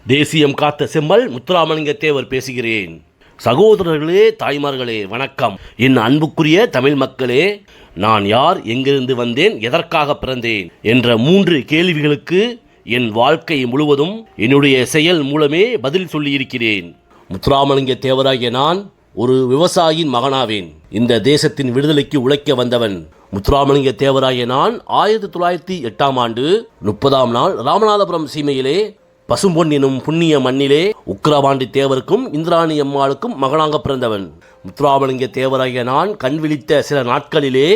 தேசியம் காத்த செம்மல் முத்துராமலிங்க தேவர் பேசுகிறேன். சகோதரர்களே, தாய்மார்களே, வணக்கம். என் அன்புக்குரிய தமிழ் மக்களே, நான் யார், எங்கிருந்து வந்தேன், எதற்காக பிறந்தேன் என்ற 3 கேள்விகளுக்கு என் வாழ்க்கை முழுவதும் என்னுடைய செயல் மூலமே பதில் சொல்லியிருக்கிறேன். முத்துராமலிங்க தேவராகிய நான் ஒரு விவசாயியின் மகனாவேன். இந்த தேசத்தின் விடுதலைக்கு உழைக்க வந்தவன். முத்துராமலிங்க தேவராகிய நான் 1908ஆம் ஆண்டு 30ஆம் நாள் ராமநாதபுரம் சீமையிலே பசும்பொன் எனும் புண்ணிய மண்ணிலே உக்கிரபாண்டி தேவருக்கும் இந்திராணி அம்மாளுக்கும் மகனாக பிறந்தவன். முத்துராமலிங்க தேவராகிய நான் கண் விழித்த சில நாட்களிலே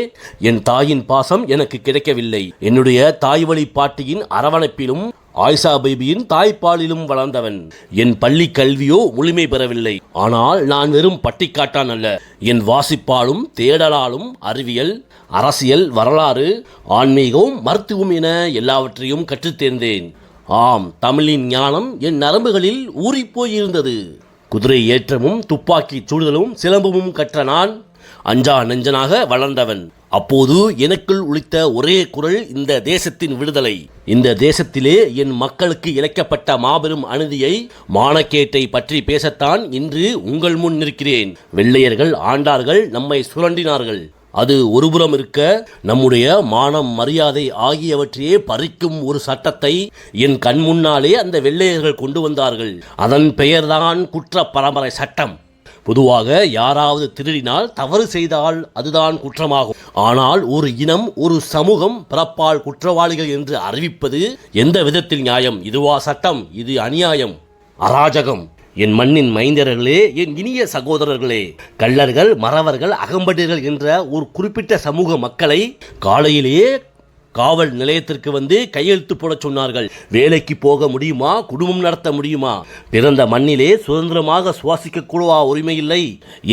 என் தாயின் பாசம் எனக்கு கிடைக்கவில்லை. என்னுடைய தாய் வழி பாட்டியின் அரவணைப்பிலும் ஆயிஷா பேபியின் தாய்ப்பாலிலும் வளர்ந்தவன். என் பள்ளி கல்வியோ முழுமை பெறவில்லை. ஆனால் நான் வெறும் பட்டிக்காட்டான் அல்ல. என் வாசிப்பாலும் தேடலாலும் அறிவியல், அரசியல், வரலாறு, ஆன்மீகம், மருத்துவம் என எல்லாவற்றையும் கற்றுத் தேர்ந்தேன். ஆம், தமிழின் ஞானம் என் நரம்புகளில் ஊறிப்போயிருந்தது. குதிரை ஏற்றமும் துப்பாக்கி சூடுதலும் சிலம்பமும் கற்ற நான் அஞ்சா நெஞ்சனாக வளர்ந்தவன். அப்போது எனக்குள் ஒலித்த ஒரே குரல் இந்த தேசத்தின் விடுதலை. இந்த தேசத்திலே என் மக்களுக்கு இழைக்கப்பட்ட மாபெரும் அநீதியை, மானக்கேட்டை பற்றி பேசத்தான் இன்று உங்கள் முன் நிற்கிறேன். வெள்ளையர்கள் ஆண்டார்கள், நம்மை சுரண்டினார்கள். அது ஒருபுறம் இருக்க, நம்முடைய மானம், மரியாதை ஆகியவற்றையே பறிக்கும் ஒரு சட்டத்தை என் கண் முன்னாலே அந்த வெள்ளையர்கள் கொண்டு வந்தார்கள். அதன் பெயர்தான் குற்ற பரம்பரை சட்டம். பொதுவாக யாராவது திருடினால், தவறு செய்தால் அதுதான் குற்றமாகும். ஆனால் ஒரு இனம், ஒரு சமூகம் பிறப்பால் குற்றவாளிகள் என்று அறிவிப்பது எந்த விதத்தில் நியாயம்? இதுவா சட்டம்? இது அநியாயம், அராஜகம். என் மண்ணின் மைந்தர்களே, என் இனிய சகோதரர்களே, கள்ளர்கள், மறவர்கள், அகம்படியர்கள் என்ற ஒரு குறிப்பிட்ட சமூக மக்களை காலையிலேயே காவல் நிலையத்திற்கு வந்து கையெழுத்து போட சொன்னார்கள். வேலைக்கு போக முடியுமா? குடும்பம் நடத்த முடியுமா? பிறந்த மண்ணிலே சுதந்திரமாக சுவாசிக்க கூடவா உரிமை இல்லை?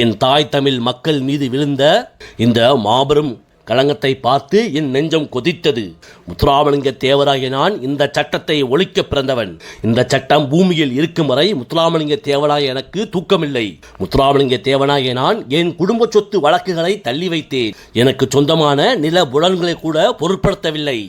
என் தாய் தமிழ் மக்கள் மீது விழுந்த இந்த மாபெரும் களங்கத்தை பார்த்து என் நெஞ்சம் கொதித்தது. முத்துராமலிங்க தேவராகிய நான் இந்த சட்டத்தை ஒழிக்க பிறந்தவன். இந்த சட்டம் பூமியில் இருக்கும் வரை முத்துராமலிங்க தேவராகிய எனக்கு தூக்கமில்லை. முத்துராமலிங்க தேவனாகிய நான் என் குடும்ப சொத்து வழக்குகளை தள்ளி வைத்தேன். எனக்கு சொந்தமான நில புலன்களை கூட பொருட்படுத்தவில்லை.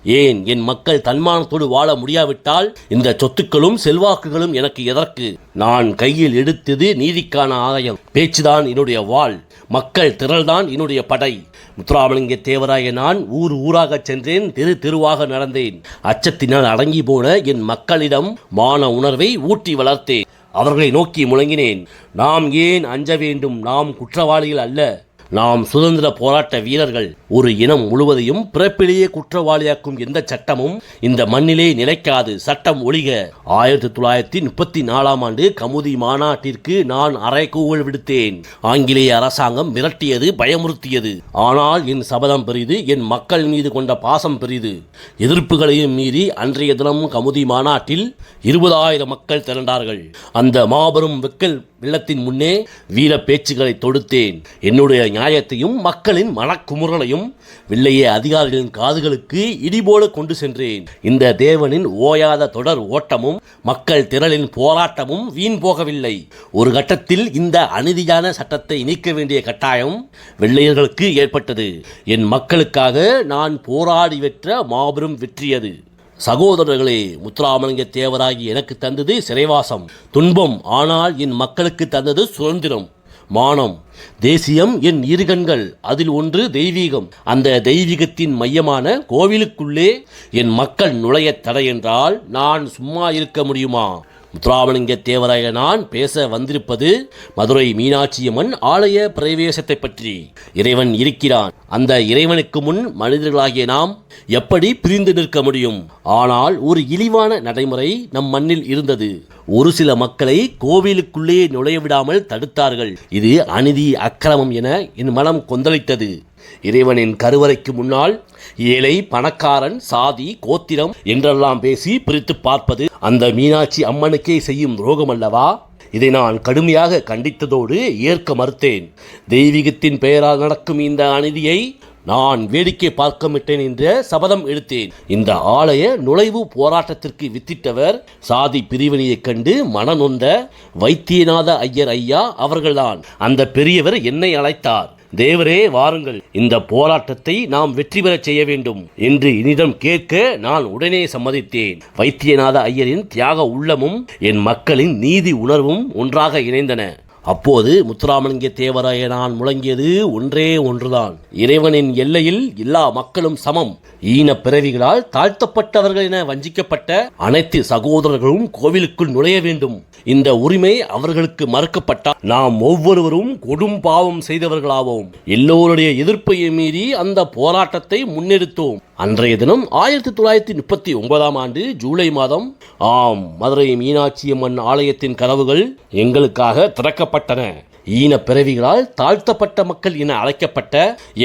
ஏன், என் மக்கள் தன்மானத்தோடு வாழ முடியாவிட்டால் இந்த சொத்துக்களும் செல்வாக்குகளும் எனக்கு எதற்கு? நான் கையில் எடுத்தது நீதிக்கான ஆதாயம். பேச்சுதான் என்னுடைய வாள், மக்கள் திரள்தான் என்னுடைய படை. முத்துராமலிங்க தேவராகிய நான் ஊர் ஊராக சென்றேன், தெரு தெருவாக நடந்தேன். அச்சத்தினால் அடங்கி போன என் மக்களிடம் மான உணர்வை ஊட்டி வளர்த்தேன். அவர்களை நோக்கி முழங்கினேன், நாம் ஏன் அஞ்ச வேண்டும்? நாம் குற்றவாளிகள் அல்ல, நாம் சுதந்திர போராட்ட வீரர்கள். ஒரு இனம் முழுவதையும் பிறப்பிலேயே குற்றவாளியாக்கும் எந்த சட்டமும் இந்த மண்ணிலே நிலைக்காது. சட்டம் ஒழிக. 1934ஆம் ஆண்டு கமுதி மாநாட்டிற்கு நான் அறைகூவல் விடுத்தேன். ஆங்கிலேய அரசாங்கம் மிரட்டியது, பயமுறுத்தியது. ஆனால் என் சபதம் பெரிது, என் மக்கள் மீது கொண்ட பாசம் பெரிது. எதிர்ப்புகளையும் மீறி அன்றைய தினம் கமுதி மாநாட்டில் 20,000 மக்கள் திரண்டார்கள். அந்த மாபெரும் வெள்ளத்தின் முன்னே வீர பேச்சுக்களை தொடுத்தேன். என்னுடைய நியாயத்தையும் மக்களின் மனக்குமுறலையும் வெள்ளைய அதிகாரிகளின் காதுகளுக்கு இடிபோல கொண்டு சென்றேன். இந்த தேவனின் ஓயாத தொடர் ஓட்டமும் மக்கள் திரளின் போராட்டமும் வீண் போகவில்லை. ஒரு கட்டத்தில் இந்த அநீதியான சட்டத்தை நீக்க வேண்டிய கட்டாயம் வெள்ளையர்களுக்கு ஏற்பட்டது. என் மக்களுக்காக நான் போராடி வென்ற மாபெரும் வெற்றியது. சகோதரர்களே, முத்துராமலிங்க தேவராகி எனக்கு தந்தது சிறைவாசம், துன்பம். ஆனால் என் மக்களுக்கு தந்தது சுதந்திரம், மானம். தேசியம் என் இருகண்கள், அதில் ஒன்று தெய்வீகம். அந்த தெய்வீகத்தின் மையமான கோவிலுக்குள்ளே என் மக்கள் நுழைய தடை என்றால் நான் சும்மா இருக்க முடியுமா? முத்துராமலிங்க தேவராய நான் பேச வந்திருப்பது மதுரை மீனாட்சியம்மன் ஆலய பிரவேசத்தை பற்றி. இறைவன் இருக்கிறான். அந்த இறைவனுக்கு முன் மனிதர்களாகிய நாம் எப்படி பிரிந்து நிற்க முடியும்? ஆனால் ஒரு இழிவான நடைமுறை நம் மண்ணில் இருந்தது. ஒரு சில மக்களை கோவிலுக்குள்ளே நுழைய விடாமல் தடுத்தார்கள். இது அநீதி, அக்கிரமம் என என் மனம் கொந்தளித்தது. இறைவனின் கருவறைக்கு முன்னால் ஏழை, பணக்காரன், சாதி, கோத்திரம் என்றெல்லாம் பேசி பிரித்து பார்ப்பது அந்த மீனாட்சி அம்மனுக்கே செய்யும் துரோகம் அல்லவா? இதை நான் கடுமையாக கண்டித்ததோடு ஏற்க மறுத்தேன். தெய்வீகத்தின் பெயரால் நடக்கும் இந்த அநீதியை நான் வேடிக்கை பார்க்க மாட்டேன் என்ற சபதம் எடுத்தேன். இந்த ஆலய நுழைவு போராட்டத்திற்கு வித்திட்டவர் சாதி பிரிவினையைக் கண்டு மனநொந்த வைத்தியநாத ஐயர் ஐயா அவர்கள்தான். அந்த பெரியவர் என்னை அழைத்தார். தேவரே வாருங்கள், இந்த போராட்டத்தை நாம் வெற்றி பெற செய்ய வேண்டும் என்று என்னிடம் கேட்க நான் உடனே சம்மதித்தேன். வைத்தியநாத ஐயரின் தியாக உள்ளமும் என் மக்களின் நீதி உணர்வும் ஒன்றாக இணைந்தன. அப்போது முத்துராமலிங்க தேவராய நான் முழங்கியது ஒன்றே ஒன்றுதான். இறைவனின் எல்லையில் எல்லா மக்களும் சமம். ஈன பிறவிகளால் தாழ்த்தப்பட்டவர்கள் என வஞ்சிக்கப்பட்ட அனைத்து சகோதரர்களும் கோவிலுக்குள் நுழைய வேண்டும். இந்த உரிமை அவர்களுக்கு மறுக்கப்பட்டால் நாம் ஒவ்வொருவரும் கொடும் பாவம் செய்தவர்களாவோம். எல்லோருடைய எதிர்ப்பையை மீறி அந்த போராட்டத்தை முன்னெடுத்தோம். அன்றைய தினம் 1939 ஆண்டு ஜூலை மாதம் மதுரை மீனாட்சியம்மன் ஆலயத்தின் கதவுகள் எங்களுக்காக திறக்கப்பட்டன. ஈன பிறவிகளால் தாழ்த்தப்பட்ட மக்கள் என அழைக்கப்பட்ட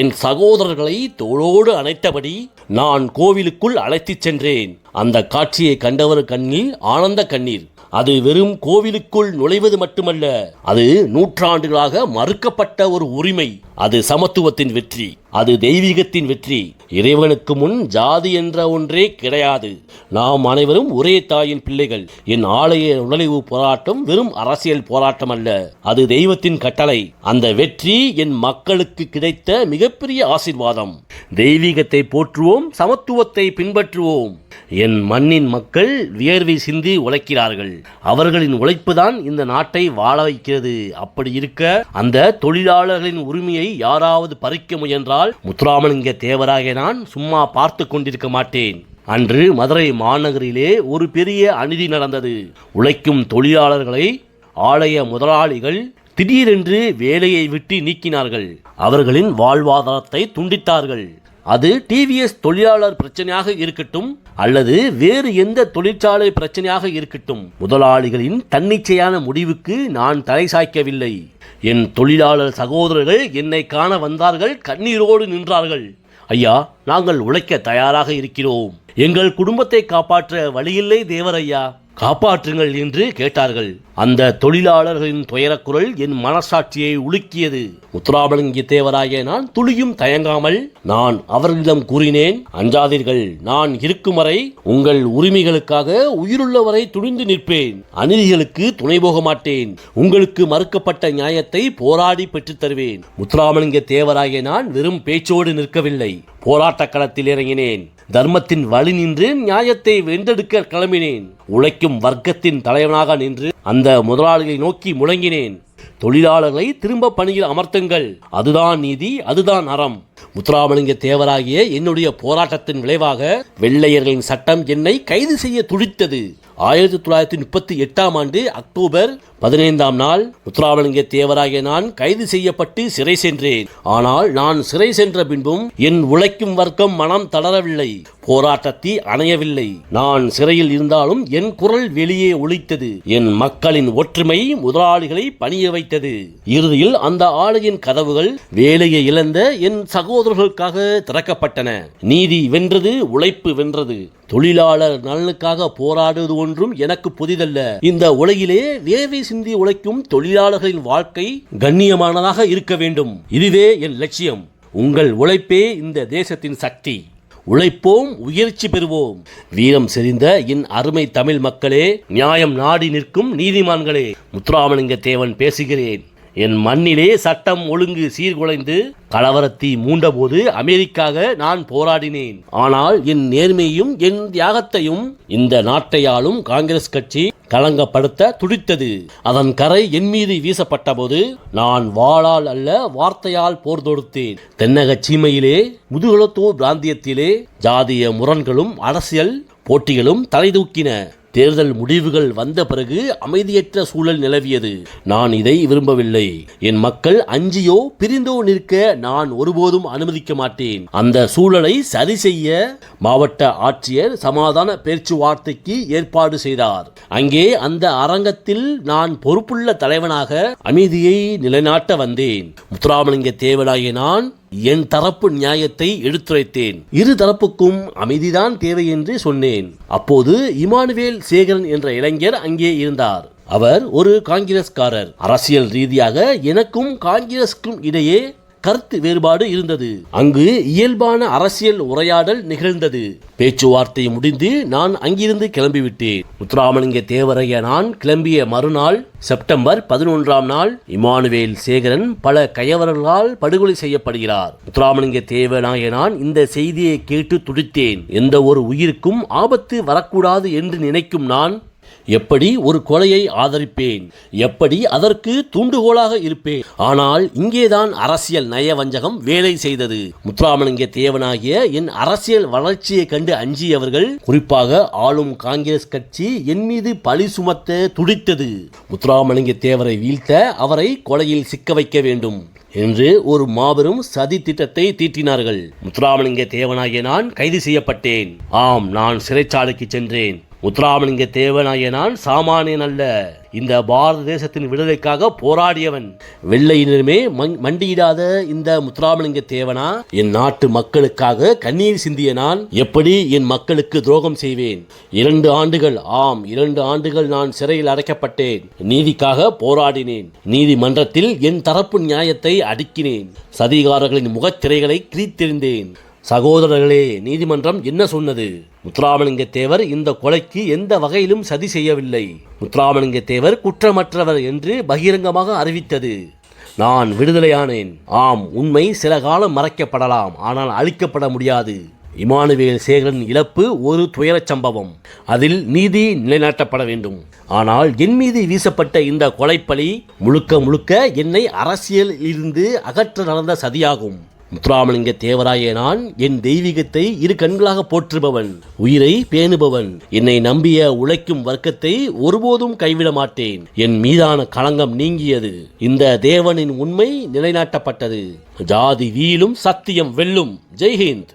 என் சகோதரர்களை தோளோடு அணைத்தபடி நான் கோவிலுக்குள் அழைத்துச் சென்றேன். அந்த காட்சியை கண்டவர் கண்ணில் ஆனந்த கண்ணீர். அது வெறும் கோவிலுக்குள் நுழைவது மட்டுமல்ல, அது நூற்றாண்டுகளாக மறுக்கப்பட்ட ஒரு உரிமை. அது சமத்துவத்தின் வெற்றி, அது தெய்வீகத்தின் வெற்றி. இறைவனுக்கு முன் ஜாதி என்ற ஒன்றே கிடையாது. நாம் அனைவரும் ஒரே தாயின் பிள்ளைகள். என் ஆலய நுழைவு போராட்டம் வெறும் அரசியல் போராட்டம் அல்ல, அது தெய்வத்தின் கட்டளை. அந்த வெற்றி என் மக்களுக்கு கிடைத்த மிகப்பெரிய ஆசீர்வாதம். தெய்வீகத்தை போற்றுவோம், சமத்துவத்தை பின்பற்றுவோம். என் மண்ணின் மக்கள் வியர்வை சிந்தி உழைக்கிறார்கள். அவர்களின் உழைப்புதான் இந்த நாட்டை வாழ வைக்கிறது. அப்படி இருக்க அந்த தொழிலாளர்களின் உரிமையை யாராவது பறிக்க முயன்றால் முத்துராமலிங்க தேவராய நான் சும்மா பார்த்து கொண்டிருக்க மாட்டேன். அன்று மதுரை மாநகரிலே ஒரு பெரிய அநீதி நடந்தது. உழைக்கும் தொழிலாளர்களை ஆலய முதலாளிகள் திடீரென்று வேலையை விட்டு நீக்கினார்கள். அவர்களின் வாழ்வாதாரத்தை துண்டித்தார்கள். அது டிவிஎஸ் தொழிலாளர் பிரச்சனையாக இருக்கட்டும் அல்லது வேறு எந்த தொழிற்சாலை பிரச்சனையாக இருக்கட்டும், முதலாளிகளின் தன்னிச்சையான முடிவுக்கு நான் தலை சாய்க்கவில்லை. என் தொழிலாளர் சகோதரர்கள் என்னை காண வந்தார்கள், கண்ணீரோடு நின்றார்கள். ஐயா, நாங்கள் உழைக்க தயாராக இருக்கிறோம். எங்கள் குடும்பத்தை காப்பாற்ற வழியில்லை தேவரையா, காப்பாற்றுங்கள் என்று கேட்டார்கள். அந்த தொழிலாளர்களின் துயரக்குரல் என் மனசாட்சியை உலுக்கியது. முத்துராமலிங்க தேவராய நான் துளியும் தயங்காமல் நான் அவர்களிடம் கூறினேன், அஞ்சாதீர்கள், நான் இருக்கும் வரை உங்கள் உரிமைகளுக்காக உயிருள்ளவரை துணிந்து நிற்பேன். அநீதிகளுக்கு துணை போக மாட்டேன். உங்களுக்கு மறுக்கப்பட்ட நியாயத்தை போராடி பெற்றுத் தருவேன். முத்துராமலிங்க தேவராய நான் வெறும் பேச்சோடு நிற்கவில்லை, போராட்ட களத்தில் இறங்கினேன். தர்மத்தின் வழி நின்று நியாயத்தை வென்றெடுக்க கிளம்பினேன். உழைக்கும் வர்க்கத்தின் தலைவனாக நின்று அந்த முதலாளிகளை நோக்கி முழங்கினேன், தொழிலாளர்களை திரும்ப பணியில் அமர்த்துங்கள். அதுதான் நீதி, அதுதான் அறம். முத்துராமலிங்க தேவராகிய என்னுடைய போராட்டத்தின் விளைவாக வெள்ளையர்களின் சட்டம் என்னை கைது செய்ய துடித்தது. 1938 ஆண்டு அக்டோபர் 15 நாள் முத்துராமலிங்க தேவராகிய நான் கைது செய்யப்பட்டு சிறை சென்றேன். ஆனால் நான் சிறை சென்ற பின்பும் என் உழைக்கும் வர்க்கம் மனம் தளரவில்லை, போராட்டத்தை அணையவில்லை. நான் சிறையில் இருந்தாலும் என் குரல் வெளியே ஒலித்தது. என் மக்களின் ஒற்றுமை முதலாளிகளை பணிய வைத்தது. இறுதியில் அந்த ஆலையின் கதவுகள் வேலையை இழந்த என் சகோதரர்களுக்காக திறக்கப்பட்டன. நீதி வென்றது, உழைப்பு வென்றது. தொழிலாளர் நலனுக்காக போராடுவது ஒன்றும் எனக்கு புதிதல்ல. இந்த உலகிலே வேர்வை சிந்தி உழைக்கும் தொழிலாளர்களின் வாழ்க்கை கண்ணியமானதாக இருக்க வேண்டும். இதுவே என் லட்சியம். உங்கள் உழைப்பே இந்த தேசத்தின் சக்தி. உழைப்போம், உயர்ச்சி பெறுவோம். வீரம் செறிந்த என் அருமை தமிழ் மக்களே, நியாயம் நாடி நிற்கும் நீதிமான்களே, முத்துராமலிங்க தேவன் பேசுகிறேன். என் மண்ணிலே சட்டம் ஒழுங்கு சீர்குலைந்து கலவரத்தை மூண்டபோது அமெரிக்காக நான் போராடினேன். ஆனால் என் நேர்மையும் என் தியாகத்தையும் இந்த நாட்டையாளும் காங்கிரஸ் கட்சி களங்கப்படுத்த துடித்தது. அதன் கரை என் மீது வீசப்பட்ட போது நான் வாளால் அல்ல வார்த்தையால் போர் தொடுத்தேன். தென்னக சீமையிலே முதுகுளத்தூர் பிராந்தியத்திலே ஜாதிய முரண்களும் அரசியல் போட்டிகளும் தலைதூக்கின. தேர்தல் முடிவுகள் வந்த பிறகு அமைதியற்ற சூழல் நிலவியது. நான் இதை விரும்பவில்லை. என் மக்கள் அஞ்சியோ பிரிந்தோ நிற்க நான் ஒருபோதும் அனுமதிக்க மாட்டேன். அந்த சூழலை சரி செய்ய மாவட்ட ஆட்சியர் சமாதான பேச்சுவார்த்தைக்கு ஏற்பாடு செய்தார். அங்கே அந்த அரங்கத்தில் நான் பொறுப்புள்ள தலைவனாக அமைதியை நிலைநாட்ட வந்தேன். முத்துராமலிங்க தேவராகிய நான் என் தரப்பு நியாயத்தை எடுத்துரைத்தேன். இரு தரப்புக்கும் அமைதிதான் தேவை என்று சொன்னேன். அப்போது இமானுவேல் சேகரன் என்ற இளைஞர் அங்கே இருந்தார். அவர் ஒரு காங்கிரஸ்காரர். அரசியல் ரீதியாக எனக்கும் காங்கிரஸுக்கும் இடையே கருத்து வேறுபாடு இருந்தது. அங்கு இயல்பான அரசியல் உரையாடல் நிகழ்ந்தது. பேச்சுவார்த்தை முடிந்து நான் அங்கிருந்து கிளம்பிவிட்டேன். முத்துராமலிங்க தேவரைய நான் கிளம்பிய மறுநாள் செப்டம்பர் 11ஆம் நாள் இமானுவேல் சேகரன் பல கயவர்களால் படுகொலை செய்யப்படுகிறார். முத்துராமலிங்க தேவனாய நான் இந்த செய்தியை கேட்டு துடித்தேன். எந்த ஒரு உயிருக்கும் ஆபத்து வரக்கூடாது என்று நினைக்கும் நான் எப்படி ஒரு கொலையை ஆதரிப்பேன்? எப்படி அதற்கு தூண்டுகோலாக இருப்பேன்? ஆனால் இங்கேதான் அரசியல் நயவஞ்சகம் வேலை செய்தது. முத்துராமலிங்க தேவனாகிய என் அரசியல் வளர்ச்சியை கண்டு அஞ்சியவர்கள், குறிப்பாக ஆளும் காங்கிரஸ் கட்சி என் மீது பழி சுமத்த துடித்தது. முத்துராமலிங்க தேவரை வீழ்த்த, அவரை கொலையில் சிக்க வைக்க வேண்டும் என்று ஒரு மாபெரும் சதி திட்டத்தை தீட்டினார்கள். முத்துராமலிங்க தேவனாகிய நான் கைது செய்யப்பட்டேன். ஆம், நான் சிறைச்சாலைக்கு சென்றேன். முத்துராமலிங்க தேவனாகிய நான் சாமானியன் அல்ல. இந்த பாரத தேசத்தின் விடுதலைக்காக போராடியவன். வெள்ளையினருமே மண்டியிடாத இந்த முத்துராமலிங்க தேவனா என் நாட்டு மக்களுக்காக கண்ணீர் சிந்திய நான் எப்படி என் மக்களுக்கு துரோகம் செய்வேன்? 2 ஆண்டுகள், ஆம் 2 ஆண்டுகள் நான் சிறையில் அடைக்கப்பட்டேன். நீதிக்காக போராடினேன். நீதிமன்றத்தில் என் தரப்பு நியாயத்தை அடுக்கினேன். சதிகாரர்களின் முகத்திரைகளை கிழித்தெறிந்தேன். சகோதரர்களே, நீதிமன்றம் என்ன சொன்னது? முத்துராமலிங்க தேவர் இந்த கொலைக்கு எந்த வகையிலும் சதி செய்யவில்லை. முத்துராமலிங்க தேவர் குற்றமற்றவர் என்று பகிரங்கமாக அறிவித்தது. நான் விடுதலையானேன். ஆம், உண்மை சில காலம் மறைக்கப்படலாம், ஆனால் அழிக்கப்பட முடியாது. இமானுவேல் சேகரன் இழப்பு ஒரு துயரச் சம்பவம். அதில் நீதி நிலைநாட்டப்பட வேண்டும். ஆனால் என் மீது வீசப்பட்ட இந்த கொலைப்பழி முழுக்க முழுக்க என்னை அரசியலில் இருந்து அகற்ற நடந்த சதியாகும். முத்துராமலிங்க தேவராய நான் என் தெய்வீகத்தை 2 கண்களாக போற்றுபவன், உயிரை பேணுபவன். என்னை நம்பிய உழைக்கும் வர்க்கத்தை ஒருபோதும் கைவிட மாட்டேன். என் மீதான களங்கம் நீங்கியது. இந்த தேவனின் உண்மை நிலைநாட்டப்பட்டது. ஜாதி வீழும், சத்தியம் வெல்லும். ஜெய்ஹிந்த்.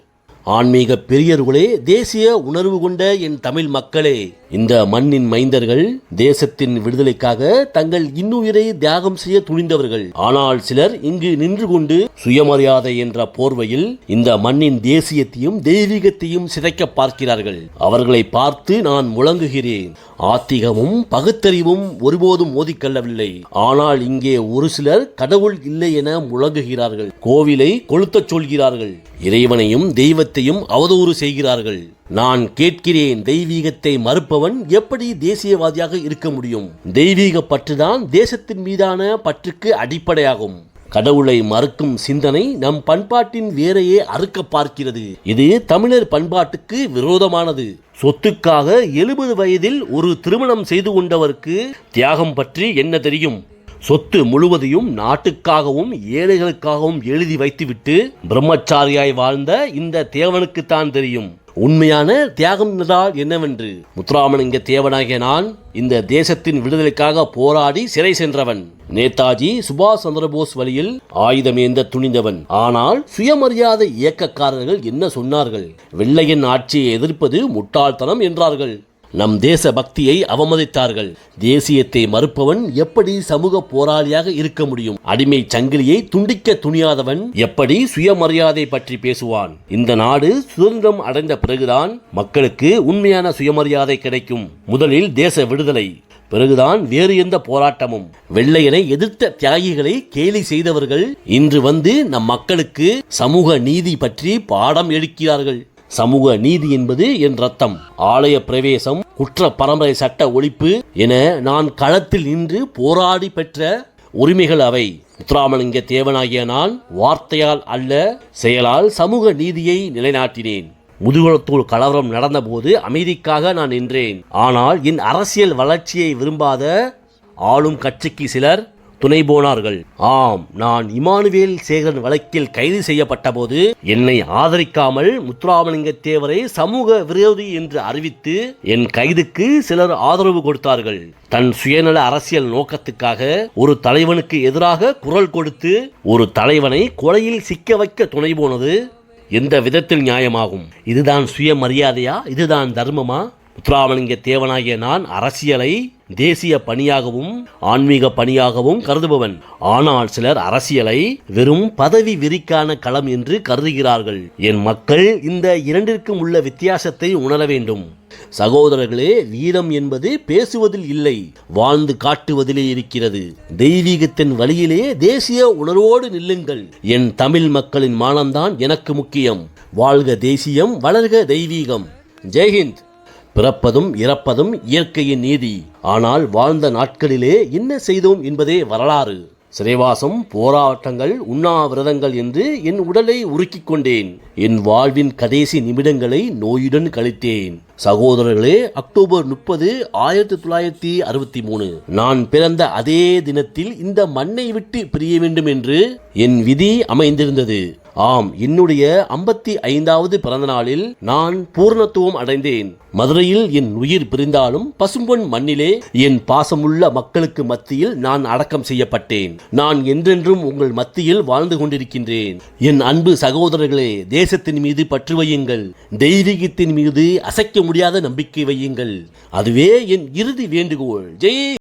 ஆன்மீக பெரியர்களே, தேசிய உணர்வு கொண்ட என் தமிழ் மக்களே, இந்த மண்ணின் மைந்தர்கள் தேசத்தின் விடுதலைக்காக தங்கள் இன்னுயிரை தியாகம் செய்ய துணிந்தவர்கள். ஆனால் சிலர் இங்கு நின்று கொண்டு சுயமரியாதை என்ற போர்வையில் இந்த மண்ணின் தேசியத்தையும் தெய்வீகத்தையும் சிதைக்க பார்க்கிறார்கள். அவர்களை பார்த்து நான் முழங்குகிறேன். ஆத்திகமும் பகுத்தறிவும் ஒருபோதும் மோதிக்கொள்ளவில்லை. ஆனால் இங்கே ஒரு சிலர் கடவுள் இல்லை என முழங்குகிறார்கள். கோவிலை கொளுத்தச் சொல்கிறார்கள். இறைவனையும் தெய்வத்தையும் அவதூறு செய்கிறார்கள். நான் கேட்கிறேன், தெய்வீகத்தை மறுப்பவன் எப்படி தேசியவாதியாக இருக்க முடியும்? தெய்வீக பற்றுதான் தேசத்தின் மீதான பற்றுக்கு அடிப்படையாகும். கடவுளை மறுக்கும் சிந்தனை நம் பண்பாட்டின் வேரையே அறுக்க பார்க்கிறது. இது தமிழர் பண்பாட்டுக்கு விரோதமானது. சொத்துக்காக 70 வயதில் ஒரு திருமணம் செய்து கொண்டவருக்கு தியாகம் பற்றி என்ன தெரியும்? சொத்து முழுவதையும் நாட்டுக்காகவும் ஏழைகளுக்காகவும் எழுதி வைத்துவிட்டு பிரம்மச்சாரியாய் வாழ்ந்த இந்த தேவனுக்குத்தான் தெரியும் உண்மையான தியாகம் என்றால் என்னவென்று. முத்துராமலிங்க தேவனாகிய நான் இந்த தேசத்தின் விடுதலைக்காக போராடி சிறை சென்றவன். நேதாஜி சுபாஷ் சந்திரபோஸ் வழியில் ஆயுதமேந்த துணிந்தவன். ஆனால் சுயமரியாதை இயக்கக்காரர்கள் என்ன சொன்னார்கள்? வெள்ளையன் ஆட்சியை எதிர்ப்பது முட்டாள்தனம் என்றார்கள். நம் தேச பக்தியை அவமதித்தார்கள். தேசியத்தை மறுப்பவன் எப்படி சமூக போராளியாக இருக்க முடியும்? அடிமை சங்கிலியை துண்டிக்க துணியாதவன் எப்படி சுயமரியாதை பற்றி பேசுவான்? இந்த நாடு சுதந்திரம் அடைந்த பிறகுதான் மக்களுக்கு உண்மையான சுயமரியாதை கிடைக்கும். முதலில் தேச விடுதலை, பிறகுதான் வேறு எந்த போராட்டமும். வெள்ளையனை எதிர்த்த தியாகிகளை கேலி செய்தவர்கள் இன்று வந்து நம் மக்களுக்கு சமூக நீதி பற்றி பாடம் எடுக்கிறார்கள். சமூக நீதி என்பது என் ரத்தம். ஆலய பிரவேசம், குற்ற பரம்பரை சட்ட ஒழிப்பு என நான் களத்தில் நின்று போராடி பெற்ற உரிமைகள் அவை. முத்துராமலிங்க தேவனாகிய நான் வார்த்தையால் அல்ல, செயலால் சமூக நீதியை நிலைநாட்டினேன். முதுகுளத்தூர் கலவரம் நடந்தபோது அமைதிக்காக நான் நின்றேன். ஆனால் என் அரசியல் வளர்ச்சியை விரும்பாத ஆளும் கட்சிக்கு சிலர் துணை போனார்கள். ஆம், நான் இமானுவேல் சேகரன் வழக்கில் கைது செய்யப்பட்ட போது என்னை ஆதரிக்காமல் முத்துராமலிங்க தேவரை சமூக விரோதி என்று அறிவித்து என் கைதுக்கு சிலர் ஆதரவு கொடுத்தார்கள். தன் சுயநல அரசியல் நோக்கத்துக்காக ஒரு தலைவனுக்கு எதிராக குரல் கொடுத்து ஒரு தலைவனை கொலையில் சிக்க வைக்க துணை போனது எந்த விதத்தில் நியாயமாகும்? இதுதான் சுயமரியாதையா? இதுதான் தர்மமா? முத்துராமலிங்க தேவனாகிய நான் அரசியலை தேசிய பணியாகவும் ஆன்மீக பணியாகவும் கருதுபவன். ஆனால் சிலர் அரசியலை வெறும் பதவி வெறிக்கான களம் என்று கருதுகிறார்கள். என் மக்கள் இந்த இரண்டிற்கும் உள்ள வித்தியாசத்தை உணர வேண்டும். சகோதரர்களே, வீரம் என்பது பேசுவதில் இல்லை, வாழ்ந்து காட்டுவதிலே இருக்கிறது. தெய்வீகத்தின் வழியிலே தேசிய உணர்வோடு நில்லுங்கள். என் தமிழ் மக்களின் மானம்தான் எனக்கு முக்கியம். வாழ்க தேசியம், வளர்க தெய்வீகம். ஜெய்ஹிந்த். பிறப்பதும் இறப்பதும் இயற்கையின் நீதி. ஆனால் வாழ்ந்த நாட்களிலே என்ன செய்தோம் என்பதே வரலாறு. சிறைவாசம், போராட்டங்கள், உண்ணாவிரதங்கள் என்று என் உடலை உருக்கிக் கொண்டேன். என் வாழ்வின் கடைசி நிமிடங்களை நோயுடன் கழித்தேன். சகோதரர்களே, அக்டோபர் 30, 1963 நான் பிறந்த அதே தினத்தில் இந்த மண்ணை விட்டு பிரிய வேண்டும் என்று என் விதி அமைந்திருந்தது. ஆம், என்னுடைய 55வது பிறந்த நாளில் நான் பூர்ணத்துவம் அடைந்தேன். மதுரையில் என் உயிர் பிரிந்தாலும் பசும்பொன் மண்ணிலே என் பாசமுள்ள மக்களுக்கு மத்தியில் நான் அடக்கம் செய்யப்பட்டேன். நான் என்றென்றும் உங்கள் மத்தியில் வாழ்ந்து கொண்டிருக்கின்றேன். என் அன்பு சகோதரர்களே, தேசத்தின் மீது பற்று வையுங்கள். தெய்வீகத்தின் மீது அசைக்க முடியாத நம்பிக்கை வையுங்கள். அதுவே என் இறுதி வேண்டுகோள். ஜெய்